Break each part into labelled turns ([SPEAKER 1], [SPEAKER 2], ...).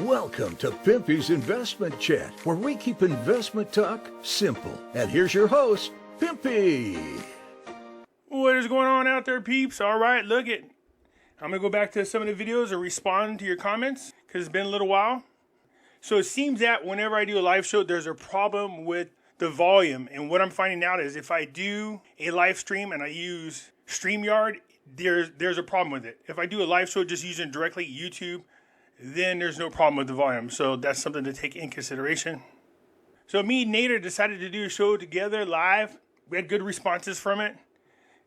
[SPEAKER 1] Welcome to Pimpy's Investment Chat, where we keep investment talk simple. And here's your host, Pimpy.
[SPEAKER 2] What is going on out there, peeps? All right, look it. I'm going to go back to some of the videos and respond to your comments because it's been a little while. So it seems that whenever I do a live show, there's a problem with the volume. And what I'm finding out is if I do a live stream and I use StreamYard, there's a problem with it. If I do a live show just using directly YouTube, then there's no problem with the volume. So that's something to take in consideration. So me and Nader decided to do a show together live. We had good responses from it.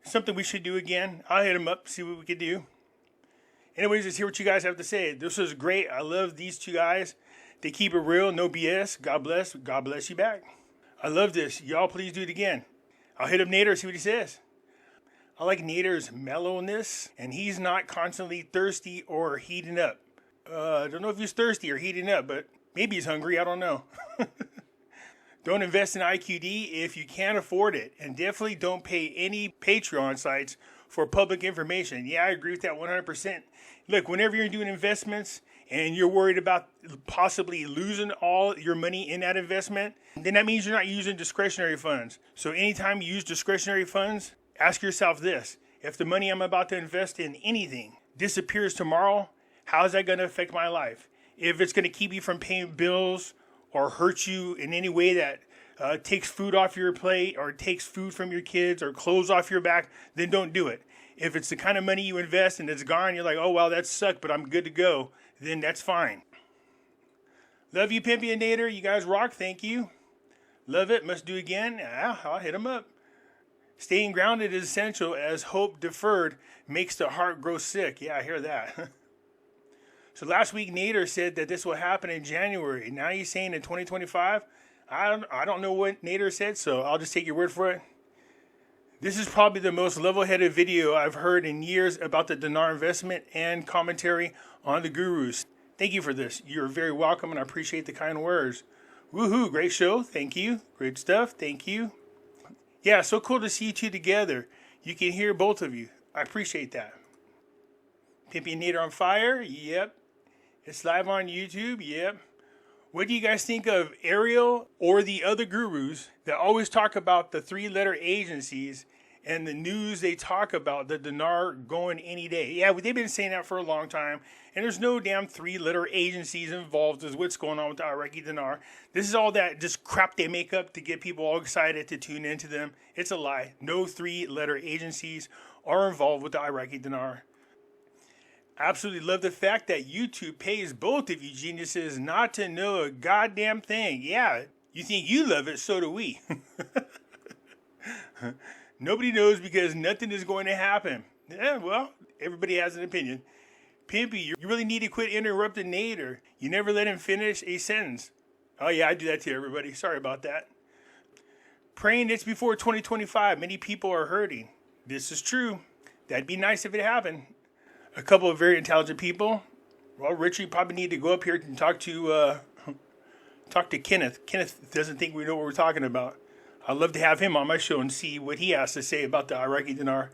[SPEAKER 2] Something we should do again. I'll hit him up, see what we can do. Anyways, let's hear what you guys have to say. This was great. I love these two guys. They keep it real, no BS. God bless. God bless you back. I love this. Y'all please do it again. I'll hit up Nader, see what he says. I like Nader's mellowness, and he's not constantly thirsty or heating up. I don't know if he's thirsty or heating up, but maybe he's hungry. I don't know. Don't invest in IQD if you can't afford it. And definitely don't pay any Patreon sites for public information. Yeah, I agree with that 100%. Look, whenever you're doing investments and you're worried about possibly losing all your money in that investment, then that means you're not using discretionary funds. So anytime you use discretionary funds, ask yourself this. If the money I'm about to invest in anything disappears tomorrow, how is that going to affect my life? If it's going to keep you from paying bills or hurt you in any way that takes food off your plate or takes food from your kids or clothes off your back, then don't do it. If it's the kind of money you invest and it's gone, you're like, oh, wow, that sucked, but I'm good to go, then that's fine. Love you, Pimpy and Nader. You guys rock. Thank you. Love it. Must do again. I'll hit them up. Staying grounded is essential as hope deferred makes the heart grow sick. Yeah, I hear that. So last week, Nader said that this will happen in January. Now he's saying in 2025. I don't know what Nader said, so I'll just take your word for it. This is probably the most level-headed video I've heard in years about the Dinar investment and commentary on the gurus. Thank you for this. You're very welcome, and I appreciate the kind words. Woohoo, great show. Thank you. Great stuff. Thank you. Yeah, so cool to see you two together. You can hear both of you. I appreciate that. Pimpy and Nader on fire. Yep. It's live on YouTube. Yep. What do you guys think of Ariel or the other gurus that always talk about the three-letter agencies and the news they talk about the Dinar going any day? Yeah, they've been saying that for a long time, and there's no damn three-letter agencies involved with what's going on with the Iraqi Dinar. This is all that just crap they make up to get people all excited to tune into them. It's a lie. No three-letter agencies are involved with the Iraqi Dinar. Absolutely love the fact that YouTube pays both of you geniuses not to know a goddamn thing. Yeah, you think you love it, so do we. Nobody knows because nothing is going to happen. Yeah, well, everybody has an opinion. Pimpy, you really need to quit interrupting Nader. You never let him finish a sentence. Oh yeah, I do that to everybody. Sorry about that. Praying it's before 2025. Many people are hurting. This is true. That'd be nice if it happened. A couple of very intelligent people. Well, Richie probably need to go up here and talk to Kenneth. Kenneth doesn't think we know what we're talking about. I'd love to have him on my show and see what he has to say about the Iraqi Dinar.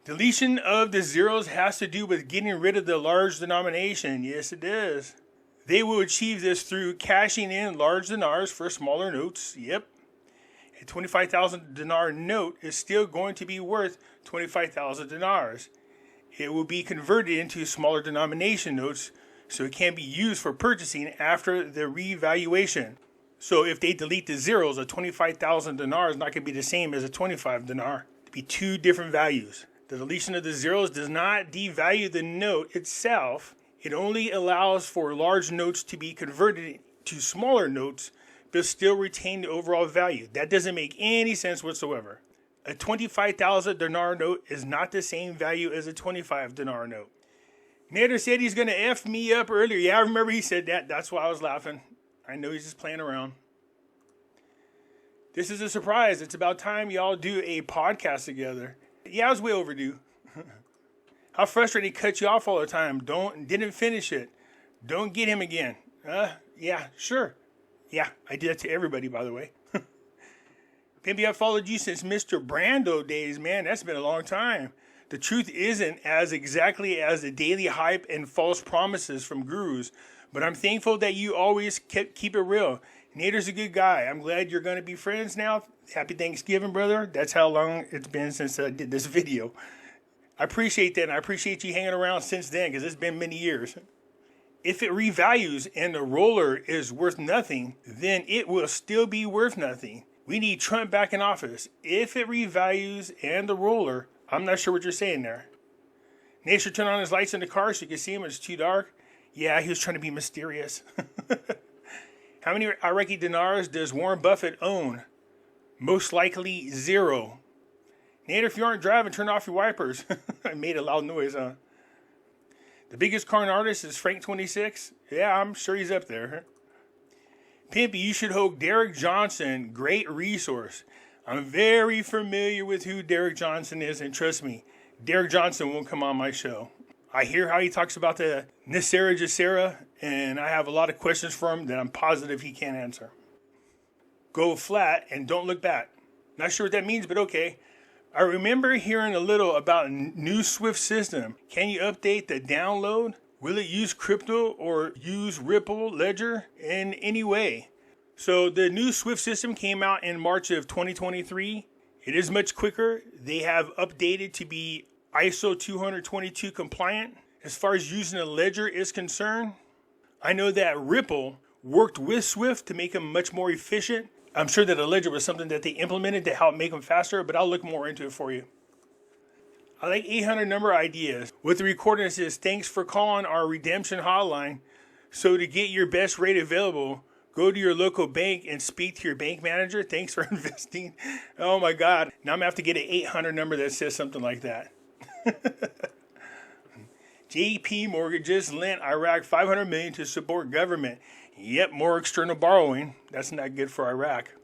[SPEAKER 2] Deletion of the zeros has to do with getting rid of the large denomination. Yes, it does. They will achieve this through cashing in large dinars for smaller notes. Yep. A 25,000 dinar note is still going to be worth 25,000 dinars. It will be converted into smaller denomination notes so it can be used for purchasing after the revaluation. So if they delete the zeros, a 25,000 dinar is not going to be the same as a 25 dinar. It'll be two different values. The deletion of the zeros does not devalue the note itself. It only allows for large notes to be converted to smaller notes but still retain the overall value. That doesn't make any sense whatsoever. A 25,000 dinar note is not the same value as a 25 dinar note. Nader said he's going to F me up earlier. Yeah, I remember he said that. That's why I was laughing. I know he's just playing around. This is a surprise. It's about time y'all do a podcast together. Yeah, it was way overdue. How frustrating he cut you off all the time. Didn't finish it. Don't get him again. Yeah, sure. Yeah, I did that to everybody, by the way. Pimpy, I followed you since Mr. Brando days, man. That's been a long time. The truth isn't as exactly as the daily hype and false promises from gurus, But I'm thankful that you always keep it real. Nader's a good guy. I'm glad you're going to be friends now. Happy Thanksgiving, brother. That's how long it's been since I did this video. I appreciate that, and I appreciate you hanging around since then, because it's been many years. If it revalues and the roller is worth nothing, then it will still be worth nothing. We need Trump back in office. If it revalues and the roller, I'm not sure what you're saying there. Nate should turn on his lights in the car so you can see him. It's too dark. Yeah, he was trying to be mysterious. How many Iraqi dinars does Warren Buffett own? Most likely 0. Nate, if you aren't driving, turn off your wipers. I made a loud noise, huh? The biggest corn artist is Frank 26. Yeah, I'm sure he's up there. Pimpy, you should hook Derek Johnson. Great resource. I'm very familiar with who Derek Johnson is, and trust me, Derek Johnson won't come on my show. I hear how he talks about the Nisera Jacera, and I have a lot of questions for him that I'm positive he can't answer. Go flat and don't look back. Not sure what that means, but okay. I remember hearing a little about a new Swift system. Can you update the download? Will it use crypto or use Ripple Ledger in any way? So the new Swift system came out in March of 2023. It is much quicker. They have updated to be ISO 222 compliant. As far as using a ledger is concerned, I know that Ripple worked with Swift to make them much more efficient. I'm sure that a ledger was something that they implemented to help make them faster, but I'll look more into it for you. I like 800 number ideas. What the recording says, thanks for calling our redemption hotline. So to get your best rate available, go to your local bank and speak to your bank manager. Thanks for investing. Oh my God. Now I'm going to have to get an 800 number that says something like that. JP Mortgages lent Iraq $500 million to support government. Yep, more external borrowing. That's not good for Iraq.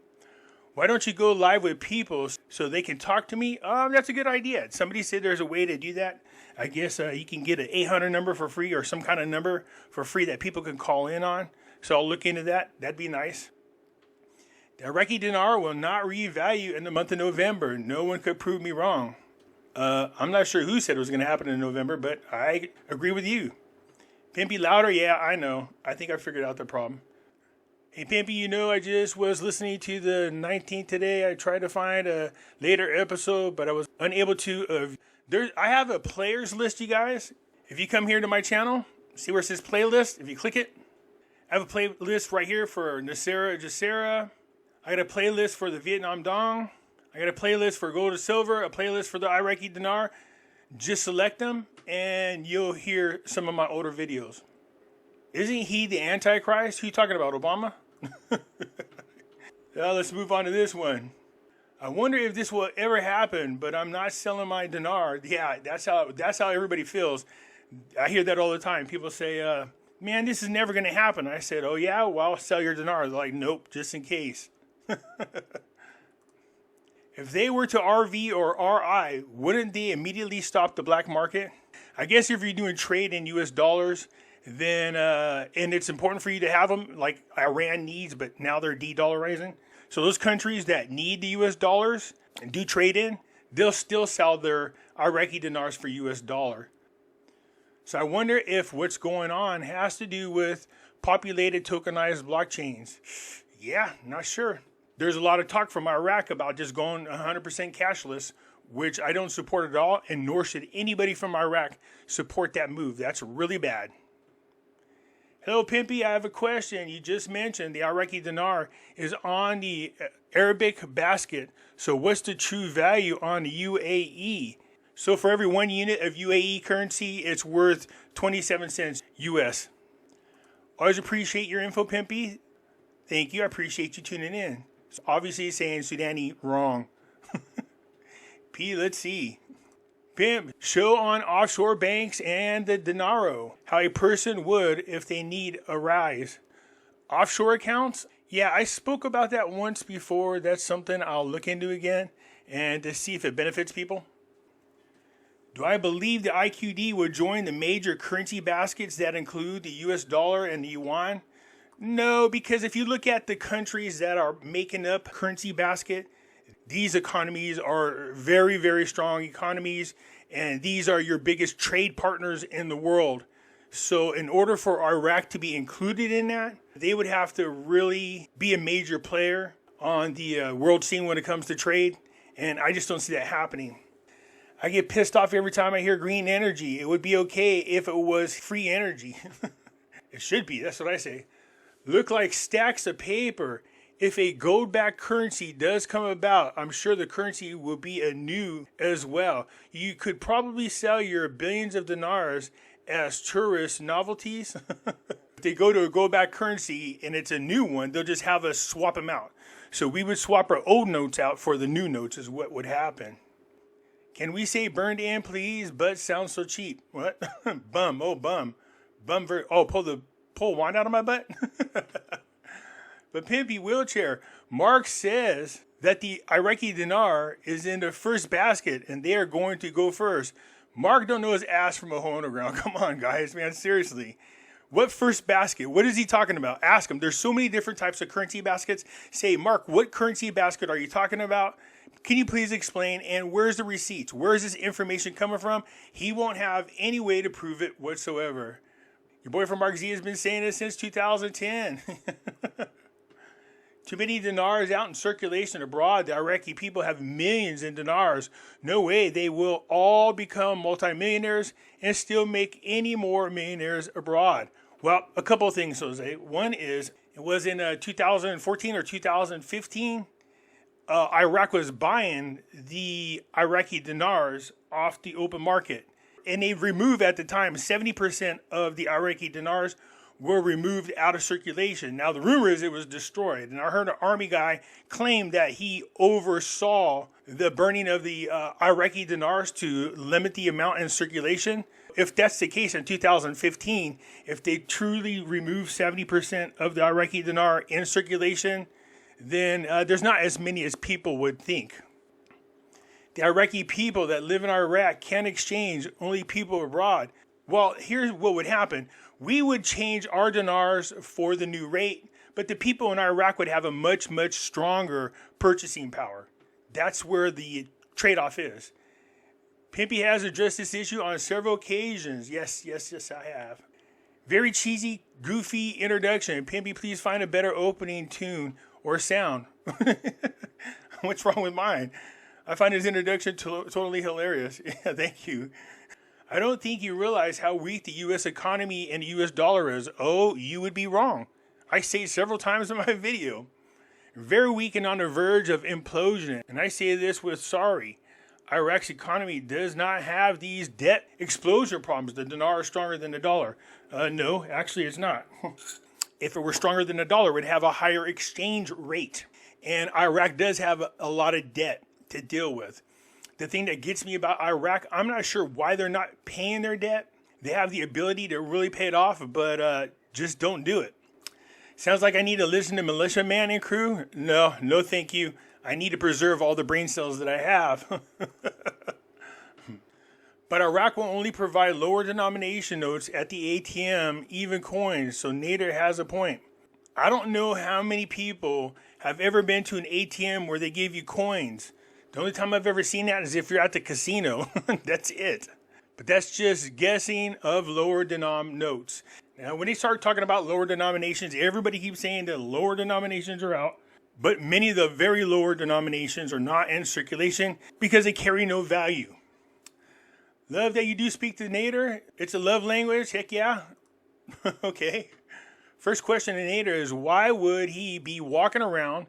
[SPEAKER 2] Why don't you go live with people so they can talk to me? That's a good idea. Somebody said there's a way to do that. I guess you can get an 800 number for free or some kind of number for free that people can call in on. So I'll look into that. That'd be nice. The Iraqi dinar will not revalue in the month of November. No one could prove me wrong. I'm not sure who said it was going to happen in November, but I agree with you. Pimpy louder? Yeah, I know. I think I figured out the problem. Hey, Pimpy, you know, I just was listening to the 19th today. I tried to find a later episode, but I was unable to. I have a players list, you guys. If you come here to my channel, see where it says playlist. If you click it, I have a playlist right here for Nisera Jacera. I got a playlist for the Vietnam Dong. I got a playlist for gold or silver, a playlist for the Iraqi dinar. Just select them, and you'll hear some of my older videos. Isn't he the Antichrist? Who you talking about, Obama? Now let's move on to this one. I wonder if this will ever happen, but I'm not selling my dinar. Yeah, that's how everybody feels. I hear that all the time. People say, man, this is never going to happen. I said, oh yeah, well, I'll sell your dinar. They're like, nope, just in case. If they were to RV or RI, wouldn't they immediately stop the black market? I guess if you're doing trade in US dollars, then, and it's important for you to have them, like Iran needs, but now they're de-dollarizing. So those countries that need the US dollars and do trade in, they'll still sell their Iraqi dinars for US dollar. So I wonder if what's going on has to do with populated tokenized blockchains. Yeah, not sure. There's a lot of talk from Iraq about just going 100% cashless, which I don't support at all, and nor should anybody from Iraq support that move. That's really bad. Hello, Pimpy. I have a question. You just mentioned the Iraqi dinar is on the Arabic basket. So what's the true value on the UAE? So for every 1 unit of UAE currency, it's worth 27 cents US. Always appreciate your info, Pimpy. Thank you. I appreciate you tuning in. So obviously saying Sudani wrong. P, let's see. Pimp, show on offshore banks and the dinaro. How a person would if they need a rise. Offshore accounts? Yeah, I spoke about that once before. That's something I'll look into again and to see if it benefits people. Do I believe the IQD would join the major currency baskets that include the US dollar and the yuan? No, because if you look at the countries that are making up currency basket, these economies are very, very strong economies, and these are your biggest trade partners in the world. So in order for Iraq to be included in that, they would have to really be a major player on the world scene when it comes to trade. And I just don't see that happening. I get pissed off every time I hear green energy. It would be okay if it was free energy. It should be, that's what I say. Look like stacks of paper. If a gold-backed currency does come about, I'm sure the currency will be anew as well. You could probably sell your billions of dinars as tourist novelties. If they go to a gold-backed currency and it's a new one, they'll just have us swap them out. So we would swap our old notes out for the new notes is what would happen. Can we say burned in, please? But sounds so cheap. What? Bum. Oh, bum. Pull wine out of my butt? But Pimpy wheelchair, Mark says that the Iraqi dinar is in the first basket and they are going to go first. Mark don't know his ass from a hole in the ground. Come on, guys, man, seriously. What first basket? What is he talking about? Ask him. There's so many different types of currency baskets. Say, Mark, what currency basket are you talking about? Can you please explain? And where's the receipts? Where's this information coming from? He won't have any way to prove it whatsoever. Your boy from Mark Z has been saying this since 2010. Too many dinars out in circulation abroad. The Iraqi people have millions in dinars. No way. They will all become multimillionaires and still make any more millionaires abroad. Well, a couple of things, Jose. One is, it was in 2014 or 2015, Iraq was buying the Iraqi dinars off the open market. And they removed at the time 70% of the Iraqi dinars were removed out of circulation. Now, the rumor is it was destroyed. And I heard an army guy claim that he oversaw the burning of the Iraqi dinars to limit the amount in circulation. If that's the case in 2015, if they truly removed 70% of the Iraqi dinar in circulation, then there's not as many as people would think. The Iraqi people that live in Iraq can't exchange, only people abroad. Well, here's what would happen. We would change our dinars for the new rate, but the people in Iraq would have a much, much stronger purchasing power. That's where the trade-off is. Pimpy has addressed this issue on several occasions. Yes, I have. Very cheesy, goofy introduction. Pimpy, please find a better opening tune or sound. What's wrong with mine? I find his introduction totally hilarious. Yeah, thank you. I don't think you realize how weak the U.S. economy and the U.S. dollar is. Oh, you would be wrong. I say it several times in my video. Very weak and on the verge of implosion. And I say this with sorry. Iraq's economy does not have these debt explosion problems. The dinar is stronger than the dollar. No, actually it's not. If it were stronger than the dollar, it would have a higher exchange rate. And Iraq does have a lot of debt to deal with. The thing that gets me about Iraq, I'm not sure why they're not paying their debt. They have the ability to really pay it off, but just don't do it. Sounds like I need to listen to Militia Man and crew. No, thank you. I need to preserve all the brain cells that I have. But Iraq will only provide lower denomination notes at the ATM, even coins, so Nader has a point. I don't know how many people have ever been to an ATM where they give you coins. The only time I've ever seen that is if you're at the casino. That's it. But that's just guessing of lower denom notes. Now, when they start talking about lower denominations, everybody keeps saying that lower denominations are out. But many of the very lower denominations are not in circulation because they carry no value. Love that you do speak to Nader. It's a love language. Heck yeah. Okay. First question to Nader is, why would he be walking around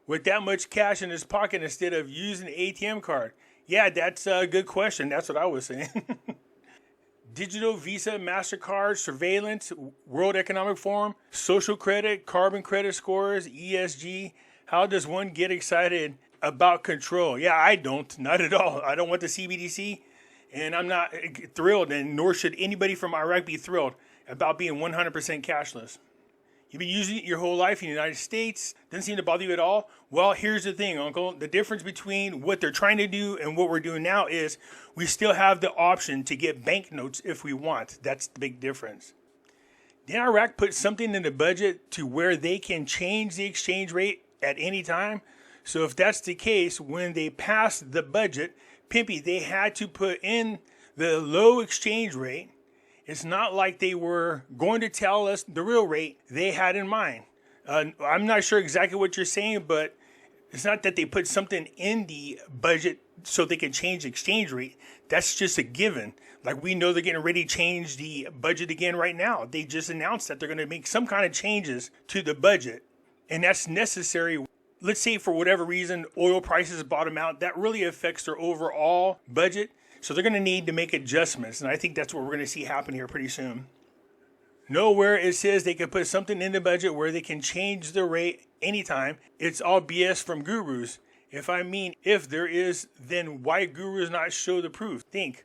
[SPEAKER 2] with that much cash in his pocket instead of using an ATM card? Yeah, that's a good question. That's what I was saying. Digital Visa, MasterCard, surveillance, World Economic Forum, social credit, carbon credit scores, ESG. How does one get excited about control? Yeah, I don't. Not at all. I don't want the CBDC, and I'm not thrilled, and nor should anybody from Iraq be thrilled about being 100% cashless. You've been using it your whole life in the United States. Doesn't seem to bother you at all. Well, here's the thing, Uncle. The difference between what they're trying to do and what we're doing now is we still have the option to get banknotes if we want. That's the big difference. Did Iraq put something in the budget to where they can change the exchange rate at any time? So if that's the case, when they passed the budget, Pimpy, they had to put in the low exchange rate It's not like they were going to tell us the real rate they had in mind. I'm not sure exactly what you're saying, but it's not that they put something in the budget so they can change the exchange rate. That's just a given. Like, we know they're getting ready to change the budget again right now. They just announced that they're going to make some kind of changes to the budget. And that's necessary. Let's say for whatever reason, oil prices bottom out. That really affects their overall budget. So they're going to need to make adjustments. And I think that's what we're going to see happen here pretty soon. Nowhere it says they can put something in the budget where they can change the rate anytime. It's all BS from gurus. If there is, then why gurus not show the proof? Think.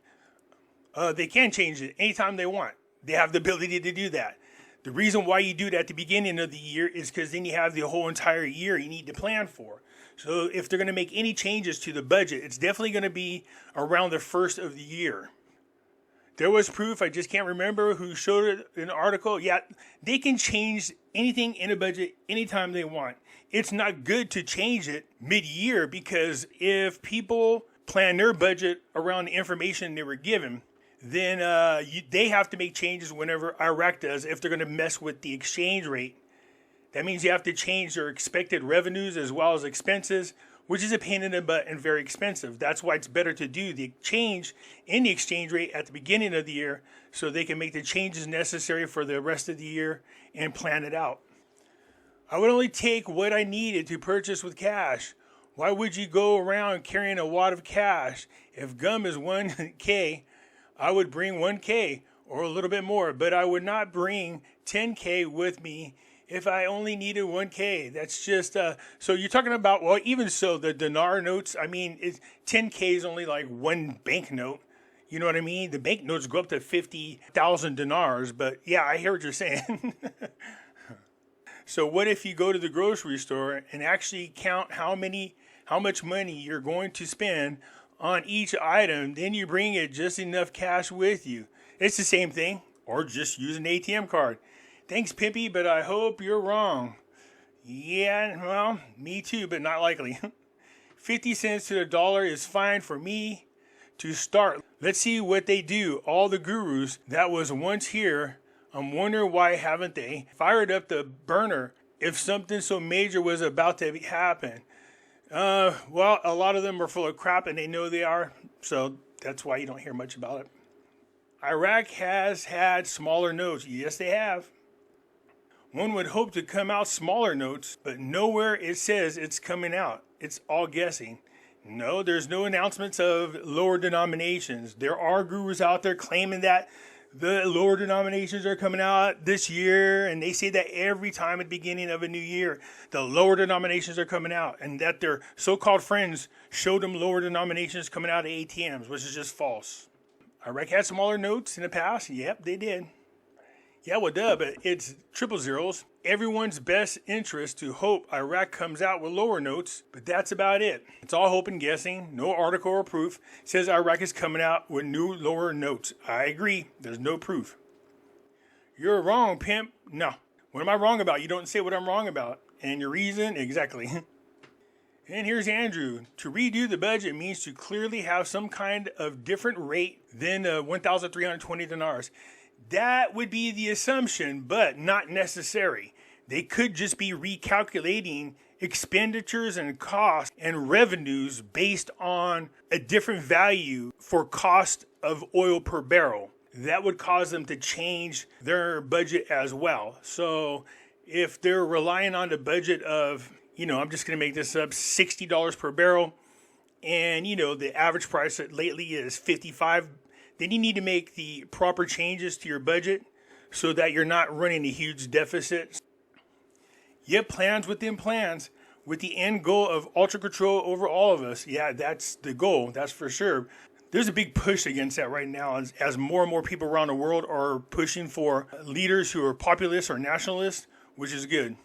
[SPEAKER 2] They can change it anytime they want. They have the ability to do that. The reason why you do it at the beginning of the year is because then you have the whole entire year you need to plan for. So if they're going to make any changes to the budget, it's definitely going to be around the first of the year. There was proof, I just can't remember who showed it in an article. Yeah, they can change anything in a budget anytime they want. It's not good to change it mid-year, because if people plan their budget around the information they were given, then they have to make changes whenever Iraq does if they're going to mess with the exchange rate. That means you have to change their expected revenues as well as expenses, which is a pain in the butt and very expensive. That's why it's better to do the change in the exchange rate at the beginning of the year so they can make the changes necessary for the rest of the year and plan it out. I would only take what I needed to purchase with cash. Why would you go around carrying a wad of cash? If gum is 1K, I would bring 1K or a little bit more, but I would not bring 10K with me if I only needed 1K. That's just, so you're talking about, well, even so, the Dinar notes, 10K is only like one banknote. You know what I mean? The banknotes go up to 50,000 dinars, but yeah, I hear what you're saying. So what if you go to the grocery store and actually count how much money you're going to spend on each item, then you bring it just enough cash with you. It's the same thing, or just use an ATM card. Thanks, Pimpy, but I hope you're wrong. Yeah, well, me too, but not likely. 50 cents to the dollar is fine for me to start. Let's see what they do. All the gurus that was once here, I'm wondering why haven't they fired up the burner if something so major was about to happen? Well, a lot of them are full of crap, and they know they are, so that's why you don't hear much about it. Iraq has had smaller notes. Yes, they have. One would hope to come out smaller notes, but nowhere it says it's coming out. It's all guessing. No, there's no announcements of lower denominations. There are gurus out there claiming that the lower denominations are coming out this year, and they say that every time at the beginning of a new year, the lower denominations are coming out, and that their so-called friends showed them lower denominations coming out of ATMs, which is just false. Iraq had smaller notes in the past. Yep, they did. Yeah, well, duh, but it's triple zeros. Everyone's best interest to hope Iraq comes out with lower notes, but that's about it. It's all hope and guessing. No article or proof says Iraq is coming out with new lower notes. I agree. There's no proof. You're wrong, pimp. No. What am I wrong about? You don't say what I'm wrong about. And your reason? Exactly. And here's Andrew. To redo the budget means to clearly have some kind of different rate than 1,320 dinars. That would be the assumption, but not necessary. They could just be recalculating expenditures and costs and revenues based on a different value for cost of oil per barrel. That would cause them to change their budget as well. So if they're relying on the budget of, I'm just going to make this up, $60 per barrel, and, the average price lately is $55, then you need to make the proper changes to your budget so that you're not running a huge deficit. Yep, plans within plans, with the end goal of ultra control over all of us. Yeah, that's the goal, that's for sure. There's a big push against that right now as more and more people around the world are pushing for leaders who are populists or nationalists, which is good.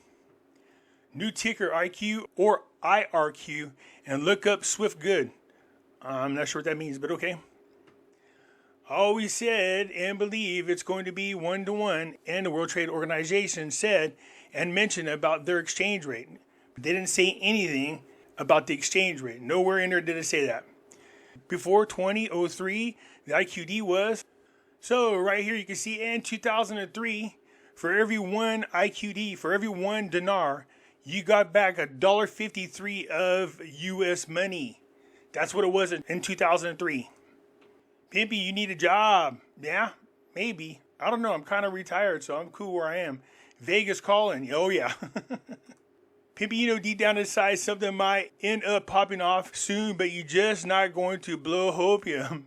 [SPEAKER 2] New ticker IQ or IRQ, and look up Swift Good. I'm not sure what that means, but okay. Always said and believe it's going to be 1-to-1, and the World Trade Organization said and mentioned about their exchange rate. But they didn't say anything about the exchange rate. Nowhere in there did it say that. Before 2003, the IQD was So right here you can see in 2003, for every one IQD, for every one dinar, you got back $1.53 of US money. That's what it was in 2003. Pimpy, you need a job. Yeah, maybe. I don't know. I'm kind of retired, so I'm cool where I am. Vegas calling. Oh, yeah. Pimpy, you know, deep down inside, something might end up popping off soon, but you're just not going to blow hopium.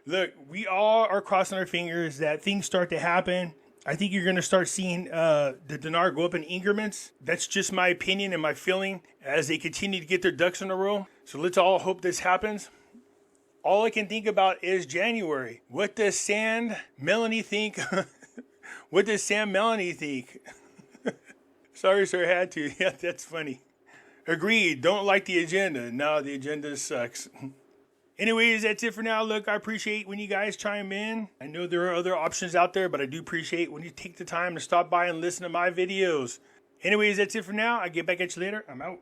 [SPEAKER 2] Look, we all are crossing our fingers that things start to happen. I think you're going to start seeing the dinar go up in increments. That's just my opinion and my feeling as they continue to get their ducks in a row. So let's all hope this happens. All I can think about is January. What does Sam Melanie think? What does Sam Melanie think? Sorry, sir, I had to. Yeah, that's funny. Agreed. Don't like the agenda. No, the agenda sucks. Anyways, that's it for now. Look, I appreciate when you guys chime in. I know there are other options out there, but I do appreciate when you take the time to stop by and listen to my videos. Anyways, that's it for now. I'll get back at you later. I'm out.